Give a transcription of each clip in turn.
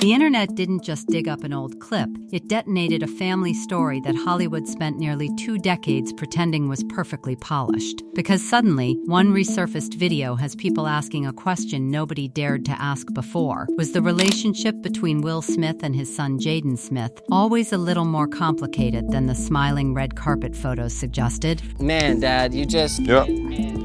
The internet didn't just dig up an old clip, it detonated a family story that Hollywood spent nearly 2 decades pretending was perfectly polished. Because suddenly, one resurfaced video has people asking a question nobody dared to ask before. Was the relationship between Will Smith and his son Jaden Smith always a little more complicated than the smiling red carpet photos suggested? Man, Dad, you just... Yep.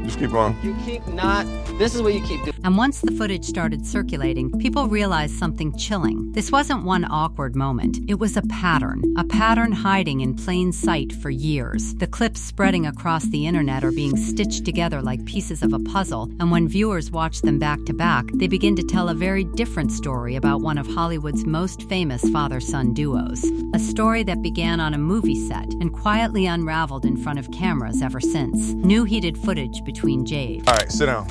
Just keep on. You keep not... This is what you keep doing. And once the footage started circulating, people realized something chilling. This wasn't one awkward moment. It was a pattern hiding in plain sight for years. The clips spreading across the internet are being stitched together like pieces of a puzzle, and when viewers watch them back to back, they begin to tell a very different story about one of Hollywood's most famous father-son duos. A story that began on a movie set and quietly unraveled in front of cameras ever since. New heated footage between Jade. All right, sit down.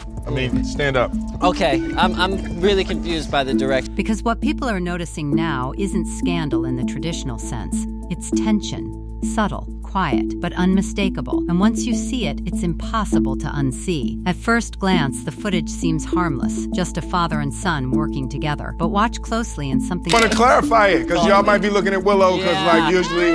Stand up. Okay, I'm really confused by the direction. Because what people are noticing now isn't scandal in the traditional sense. It's tension. Subtle, quiet, but unmistakable. And once you see it, it's impossible to unsee. At first glance, the footage seems harmless, just a father and son working together. But watch closely and something... I want to clarify it, because y'all might be looking at Willow, because usually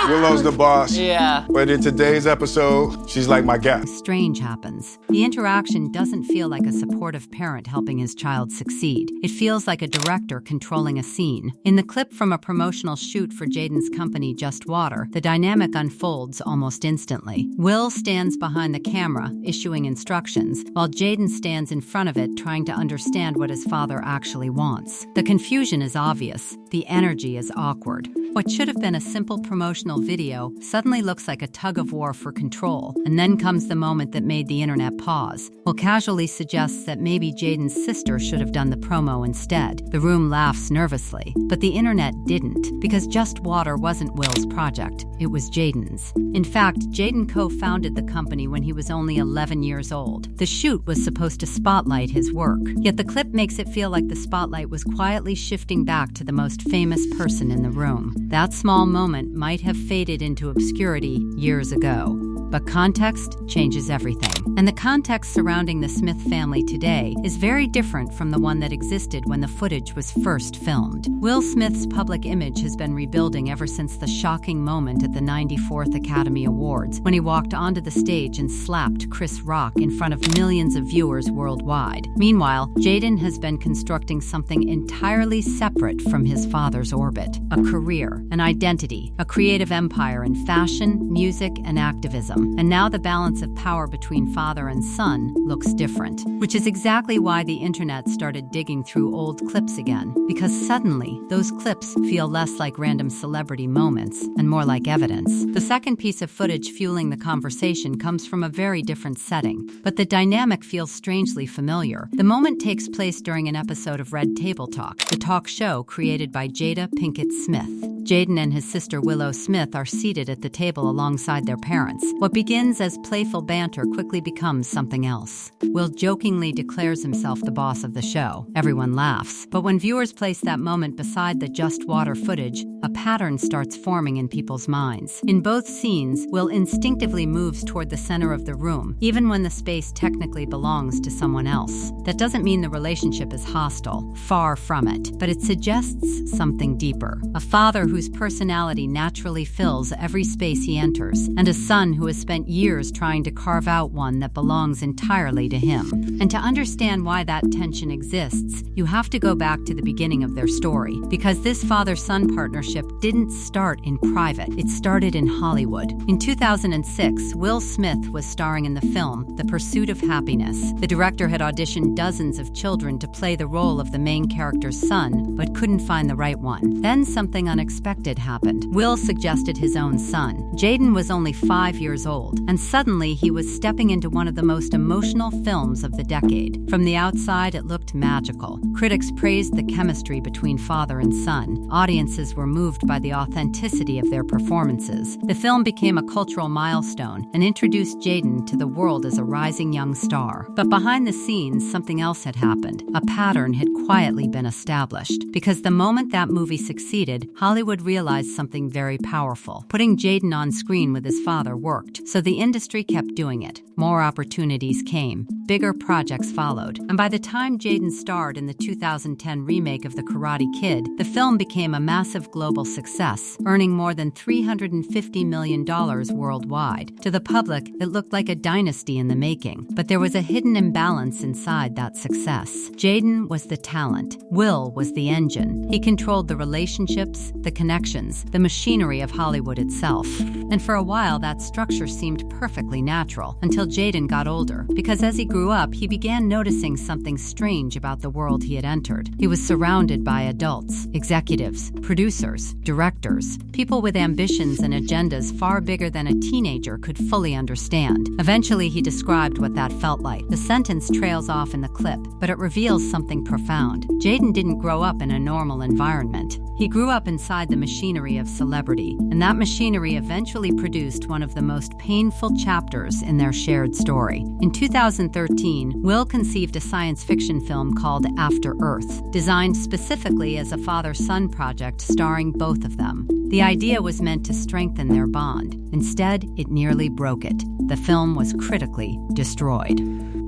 Willow's the boss. Yeah. But in today's episode, she's like my guest. Strange happens. The interaction doesn't feel like a supportive parent helping his child succeed. It feels like a director controlling a scene. In the clip from a promotional shoot for Jaden's company, Just Water, the dynamic unfolds almost instantly. Will stands behind the camera, issuing instructions, while Jaden stands in front of it trying to understand what his father actually wants. The confusion is obvious. The energy is awkward. What should have been a simple promotional video suddenly looks like a tug-of-war for control, and then comes the moment that made the internet pause. Will casually suggests that maybe Jaden's sister should have done the promo instead. The room laughs nervously, but the internet didn't, because Just Water wasn't Will's project. It was Jaden's. In fact, Jaden co-founded the company when he was only 11 years old. The shoot was supposed to spotlight his work, yet the clip makes it feel like the spotlight was quietly shifting back to the most famous person in the room. That small moment might have faded into obscurity years ago. But context changes everything. And the context surrounding the Smith family today is very different from the one that existed when the footage was first filmed. Will Smith's public image has been rebuilding ever since the shocking moment at the 94th Academy Awards, when he walked onto the stage and slapped Chris Rock in front of millions of viewers worldwide. Meanwhile, Jaden has been constructing something entirely separate from his father's orbit. A career, an identity, a creative empire in fashion, music, and activism. And now the balance of power between father and son looks different, which is exactly why the internet started digging through old clips again, because suddenly those clips feel less like random celebrity moments and more like evidence. The second piece of footage fueling the conversation comes from a very different setting, but the dynamic feels strangely familiar. The moment takes place during an episode of Red Table Talk, the talk show created by Jada Pinkett Smith. Jaden and his sister Willow Smith are seated at the table alongside their parents. What begins as playful banter quickly becomes something else. Will jokingly declares himself the boss of the show. Everyone laughs. But when viewers place that moment beside the Just Water footage, a pattern starts forming in people's minds. In both scenes, Will instinctively moves toward the center of the room, even when the space technically belongs to someone else. That doesn't mean the relationship is hostile. Far from it. But it suggests something deeper. A father whose personality naturally fills every space he enters, and a son who has spent years trying to carve out one that belongs entirely to him. And to understand why that tension exists, you have to go back to the beginning of their story, because this father-son partnership didn't start in private, it started in Hollywood. In 2006, Will Smith was starring in the film The Pursuit of Happiness. The director had auditioned dozens of children to play the role of the main character's son, but couldn't find the right one. Then something unexpected happened. Will suggested his own son. Jaden was only 5 years old, and suddenly he was stepping into one of the most emotional films of the decade. From the outside, it looked magical. Critics praised the chemistry between father and son. Audiences were moved by the authenticity of their performances. The film became a cultural milestone and introduced Jaden to the world as a rising young star. But behind the scenes, something else had happened. A pattern had quietly been established. Because the moment that movie succeeded, Hollywood realized something very powerful. Putting Jaden on screen with his father worked. worked, so the industry kept doing it. More opportunities came. Bigger projects followed. And by the time Jaden starred in the 2010 remake of The Karate Kid, the film became a massive global success, earning more than $350 million worldwide. To the public, it looked like a dynasty in the making. But there was a hidden imbalance inside that success. Jaden was the talent. Will was the engine. He controlled the relationships, the connections, the machinery of Hollywood itself. And for a while, that structure seemed perfectly natural, until Jaden got older, because as he grew up, he began noticing something strange about the world he had entered. He was surrounded by adults, executives, producers, directors, people with ambitions and agendas far bigger than a teenager could fully understand. Eventually, he described what that felt like. The sentence trails off in the clip, but it reveals something profound. Jaden didn't grow up in a normal environment. He grew up inside the machinery of celebrity, and that machinery eventually produced one of the most painful chapters in their shared story. In 2013, Will conceived a science fiction film called After Earth, designed specifically as a father-son project starring both of them. The idea was meant to strengthen their bond. Instead, it nearly broke it. The film was critically destroyed.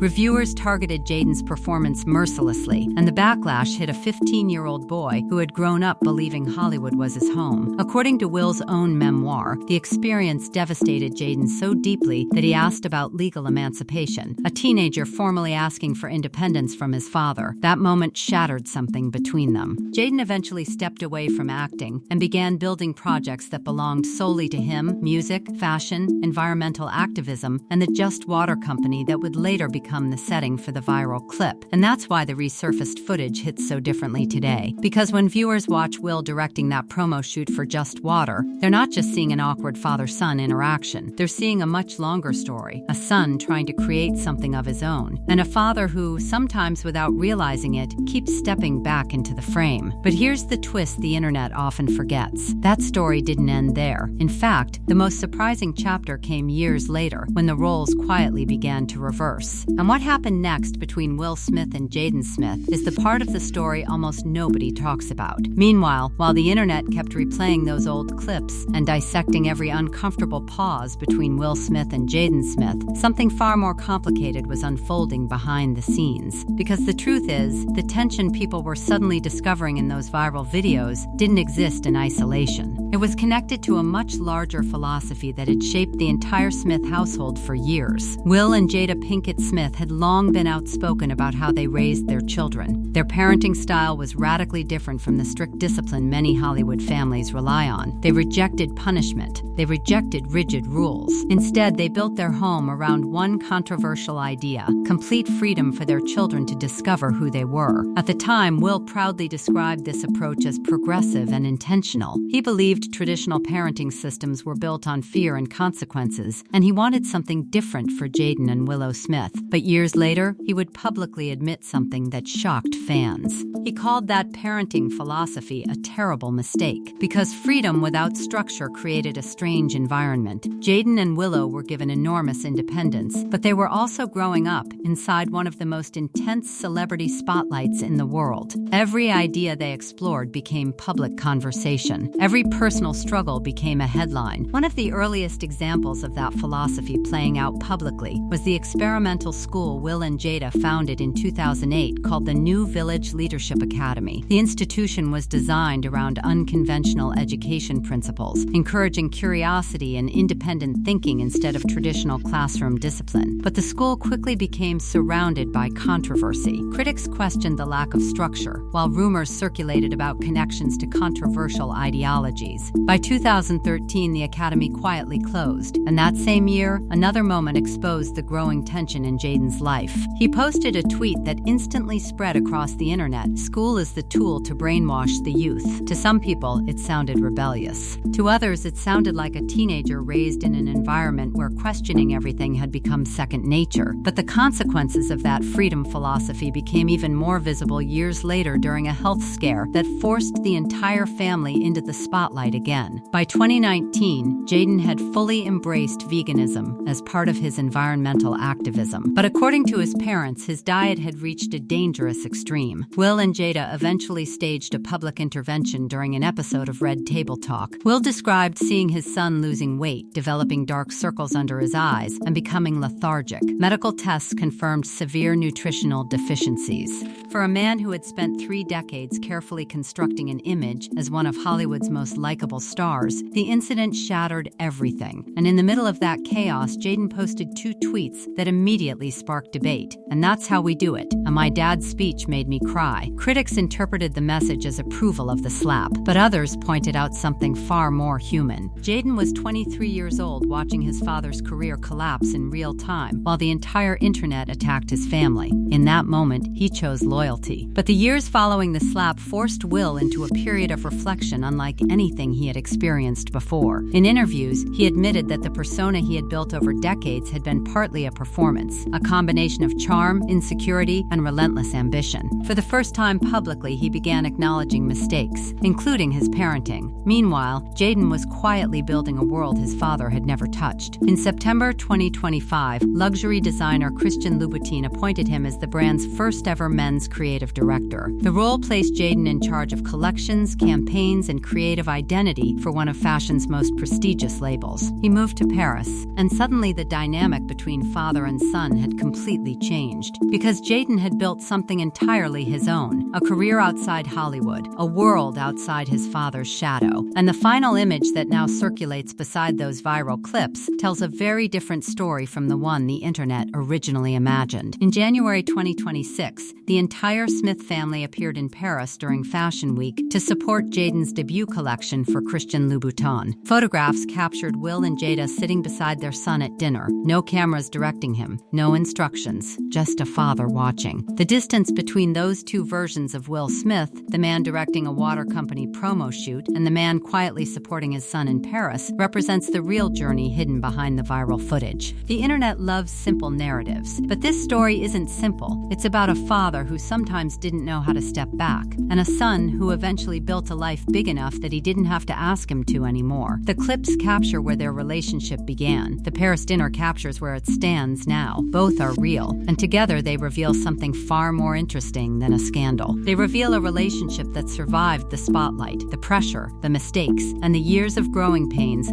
Reviewers targeted Jaden's performance mercilessly, and the backlash hit a 15-year-old boy who had grown up believing Hollywood was his home. According to Will's own memoir, the experience devastated Jaden so deeply that he asked about legal emancipation, a teenager formally asking for independence from his father. That moment shattered something between them. Jaden eventually stepped away from acting and began building projects that belonged solely to him: music, fashion, environmental activism, and the Just Water company that would later become the setting for the viral clip. And that's why the resurfaced footage hits so differently today. Because when viewers watch Will directing that promo shoot for Just Water, they're not just seeing an awkward father-son interaction. They're seeing a much longer story, a son trying to create something of his own, and a father who, sometimes without realizing it, keeps stepping back into the frame. But here's the twist the internet often forgets. That story didn't end there. In fact, the most surprising chapter came years later, when the roles quietly began to reverse. And what happened next between Will Smith and Jaden Smith is the part of the story almost nobody talks about. Meanwhile, while the internet kept replaying those old clips and dissecting every uncomfortable pause between Will Smith and Jaden Smith, something far more complicated was unfolding behind the scenes. Because the truth is, the tension people were suddenly discovering in those viral videos didn't exist in isolation. It was connected to a much larger philosophy that had shaped the entire Smith household for years. Will and Jada Pinkett Smith had long been outspoken about how they raised their children. Their parenting style was radically different from the strict discipline many Hollywood families rely on. They rejected punishment. They rejected rigid rules. Instead, they built their home around one controversial idea: complete freedom for their children to discover who they were. At the time, Will proudly described this approach as progressive and intentional. He believed traditional parenting systems were built on fear and consequences, and he wanted something different for Jaden and Willow Smith. But years later, he would publicly admit something that shocked fans. He called that parenting philosophy a terrible mistake, because freedom without structure created a strange environment. Jaden and Willow were given enormous independence, but they were also growing up inside one of the most intense celebrity spotlights in the world. Every idea they explored became public conversation. Every personal struggle became a headline. One of the earliest examples of that philosophy playing out publicly was the experimental school Will and Jada founded in 2008 called the New Village Leadership Academy. The institution was designed around unconventional education principles, encouraging curiosity and independent thinking instead of traditional classroom discipline. But the school quickly became surrounded by controversy. Critics questioned the lack of structure, while rumors circulated about connections to controversial ideologies. By 2013, the academy quietly closed, and that same year, another moment exposed the growing tension in Jaden's life. He posted a tweet that instantly spread across the internet. School is the tool to brainwash the youth. To some people, it sounded rebellious. To others, it sounded like a teenager raised in an environment where questioning everything had become second nature. But the consequences of that freedom philosophy became even more visible years later during a health scare that forced the entire family into the spotlight again. By 2019, Jaden had fully embraced veganism as part of his environmental activism. But according to his parents, his diet had reached a dangerous extreme. Will and Jada eventually staged a public intervention during an episode of Red Table Talk. Will described seeing his son losing weight, developing dark circles under his eyes, and becoming lethargic. Medical tests confirmed severe nutritional deficiencies. For a man who had spent 3 decades carefully constructing an image as one of Hollywood's most likable stars, the incident shattered everything. And in the middle of that chaos, Jaden posted 2 tweets that immediately sparked debate. And that's how we do it. And my dad's speech made me cry. Critics interpreted the message as approval of the slap, but others pointed out something far more human. Jaden was 23 years old watching his father's career collapse in real time, while the entire internet attacked his family. In that moment, he chose loyalty. But the years following the slap forced Will into a period of reflection unlike anything he had experienced before. In interviews, he admitted that the persona he had built over decades had been partly a performance, a combination of charm, insecurity, and relentless ambition. For the first time publicly, he began acknowledging mistakes, including his parenting. Meanwhile, Jaden was quietly building a world his father had never touched. In September 2025, luxury designer Christian Louboutin appointed him as the brand's first-ever men's creative director. The role placed Jaden in charge of collections, campaigns, and creative identity for one of fashion's most prestigious labels. He moved to Paris, and suddenly the dynamic between father and son had completely changed. Because Jaden had built something entirely his own, a career outside Hollywood, a world outside his father's shadow. And the final image that now circulates beside those viral clips tells a very different story from the one the internet originally imagined. In January 2026, the entire Smith family appeared in Paris during Fashion Week to support Jaden's debut collection for Christian Louboutin. Photographs captured Will and Jada sitting beside their son at dinner, no cameras directing him, no instructions, just a father watching. The distance between those 2 versions of Will Smith, the man directing a water company promo shoot and the man quietly supporting his son in Paris, represents the real journey hidden behind the viral footage. The internet loves simple narratives, but this story isn't simple. It's about a father who sometimes didn't know how to step back, and a son who eventually built a life big enough that he didn't have to ask him to anymore. The clips capture where their relationship began. The Paris dinner captures where it stands now. Both are real, and together they reveal something far more interesting than a scandal. They reveal a relationship that survived the spotlight, the pressure, the mistakes, and the years of growing pains